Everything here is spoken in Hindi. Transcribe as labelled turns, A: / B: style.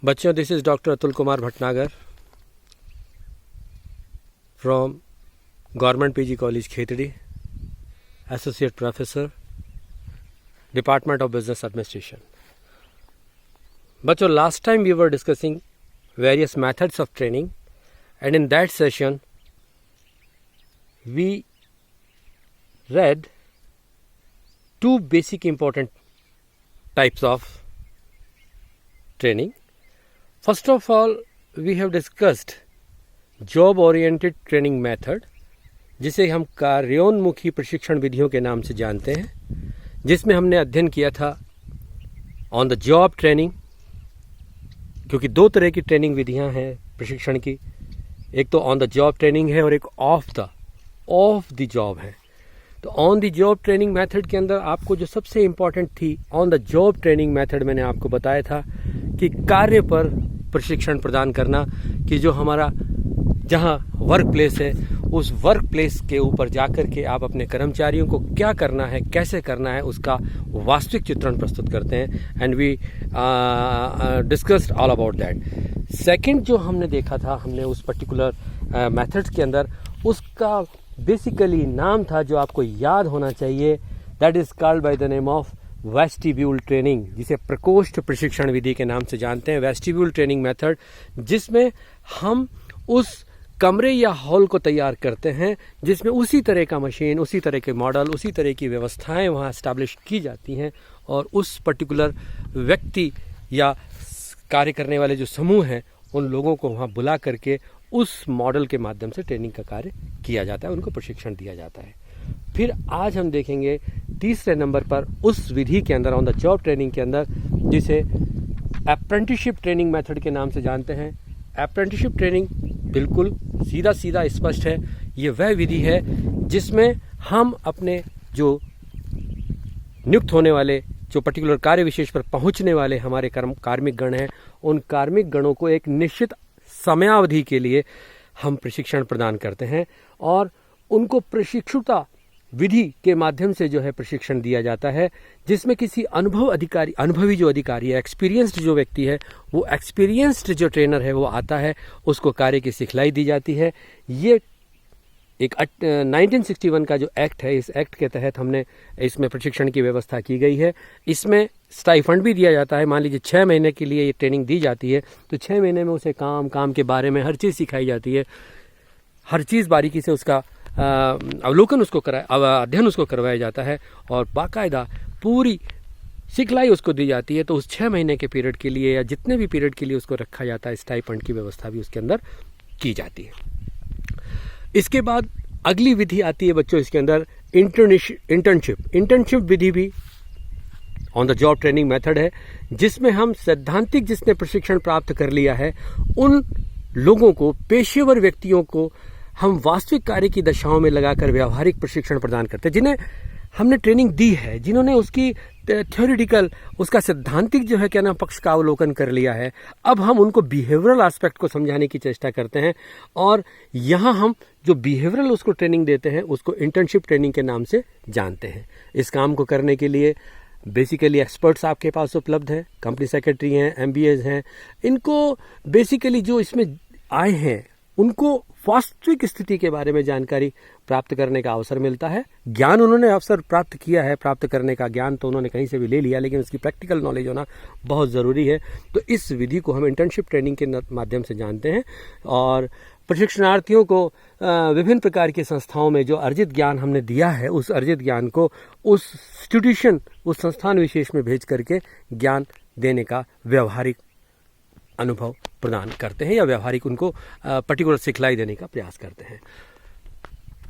A: बच्चों, this is doctor Atul Kumar Bhatnagar from government PG college Khetri, associate professor, department of business administration. बच्चों, last time we were discussing various methods of training, and in that session we read two basic important types of training. First of all, we have discussed job oriented training method, जिसे हम कार्योन्मुखी प्रशिक्षण विधियों के नाम से जानते हैं, जिसमें हमने अध्ययन किया था ऑन द जॉब ट्रेनिंग, क्योंकि दो तरह की ट्रेनिंग विधियां हैं प्रशिक्षण की। एक तो ऑन द जॉब ट्रेनिंग है और एक ऑफ द जॉब है। तो on the job training method के अंदर आपको जो सबसे इम्पॉर्टेंट थी on the job training method, मैंने आपको बताया था कि कार्य पर प्रशिक्षण प्रदान करना, कि जो हमारा जहां वर्क प्लेस है उस वर्क प्लेस के ऊपर जाकर के आप अपने कर्मचारियों को क्या करना है, कैसे करना है, उसका वास्तविक चित्रण प्रस्तुत करते हैं। And we discussed all about that. Second जो हमने देखा था, हमने उस पर्टिकुलर मेथड्स के अंदर, उसका बेसिकली नाम था जो आपको याद होना चाहिए, that is called by the name of vestibule training, जिसे प्रकोष्ठ प्रशिक्षण विधि के नाम से जानते हैं। वेस्टिब्यूल ट्रेनिंग मेथड, जिसमें हम उस कमरे या हॉल को तैयार करते हैं जिसमें उसी तरह का मशीन, उसी तरह के मॉडल, उसी तरह की व्यवस्थाएं वहां एस्टैब्लिश की जाती हैं, और उस पर्टिकुलर व्यक्ति या कार्य करने वाले जो समूह हैं उन लोगों को वहां बुला करके उस मॉडल के माध्यम से ट्रेनिंग का कार्य किया जाता है, उनको प्रशिक्षण दिया जाता है। फिर आज हम देखेंगे तीसरे नंबर पर उस विधि के अंदर, ऑन द जॉब ट्रेनिंग के अंदर, जिसे अप्रेंटिसशिप ट्रेनिंग मेथड के नाम से जानते हैं। अप्रेंटिसशिप ट्रेनिंग बिल्कुल सीधा स्पष्ट है, ये वह विधि है जिसमें हम अपने जो नियुक्त होने वाले, जो पर्टिकुलर कार्य विशेष पर पहुंचने वाले हमारे कार्मिक गण हैं, उन कार्मिक गणों को एक निश्चित समयावधि के लिए हम प्रशिक्षण प्रदान करते हैं और उनको प्रशिक्षुता विधि के माध्यम से जो है प्रशिक्षण दिया जाता है, जिसमें किसी अनुभवी जो अधिकारी है, एक्सपीरियंस्ड जो व्यक्ति है, वो एक्सपीरियंस्ड जो ट्रेनर है वो आता है, उसको कार्य की सिखलाई दी जाती है। ये एक 1961 का जो एक्ट है, इस एक्ट के तहत हमने इसमें प्रशिक्षण की व्यवस्था की गई है। इसमें स्टाइफंड भी दिया जाता है। मान लीजिए 6 महीने के लिए ये ट्रेनिंग दी जाती है, तो 6 महीने में उसे काम के बारे में हर चीज़ सिखाई जाती है, हर चीज़ बारीकी से उसका अवलोकन अध्ययन उसको करवाया जाता है, और बाकायदा पूरी सिखलाई उसको दी जाती है। तो उस 6 महीने के पीरियड के लिए या जितने भी पीरियड के लिए उसको रखा जाता है, स्टाइपेंड की व्यवस्था भी उसके अंदर की जाती है। इसके बाद अगली विधि आती है बच्चों इसके अंदर इंटर्नशिप विधि भी on the job training method है, जिसमें हम सैद्धांतिक जिसने प्रशिक्षण प्राप्त कर लिया है उन लोगों को, पेशेवर व्यक्तियों को हम वास्तविक कार्य की दशाओं में लगाकर व्यावहारिक प्रशिक्षण प्रदान करते हैं, जिन्हें हमने ट्रेनिंग दी है, जिन्होंने उसकी थ्योरेटिकल, उसका सैद्धांतिक जो है क्या ना पक्ष का अवलोकन कर लिया है। अब हम उनको बिहेवियरल एस्पेक्ट को समझाने की चेष्टा करते हैं, और यहाँ हम जो बिहेवियरल उसको ट्रेनिंग देते हैं उसको इंटर्नशिप ट्रेनिंग के नाम से जानते हैं। इस काम को करने के लिए बेसिकली एक्सपर्ट्स आपके पास उपलब्ध हैं, कंपनी सेक्रेटरी हैं, MBAs हैं। इनको बेसिकली जो इसमें आए हैं उनको वास्तविक स्थिति के बारे में जानकारी प्राप्त करने का अवसर मिलता है। ज्ञान उन्होंने अवसर प्राप्त किया है, प्राप्त करने का ज्ञान तो उन्होंने कहीं से भी ले लिया, लेकिन उसकी प्रैक्टिकल नॉलेज होना बहुत ज़रूरी है। तो इस विधि को हम इंटर्नशिप ट्रेनिंग के माध्यम से जानते हैं, और प्रशिक्षणार्थियों को विभिन्न प्रकार की संस्थाओं में जो अर्जित ज्ञान हमने दिया है, उस अर्जित ज्ञान को उस इंस्टीट्यूशन, उस संस्थान विशेष में भेज करके ज्ञान देने का व्यावहारिक अनुभव प्रदान करते हैं, या व्यावहारिक उनको पर्टिकुलर सिखलाई देने का प्रयास करते हैं।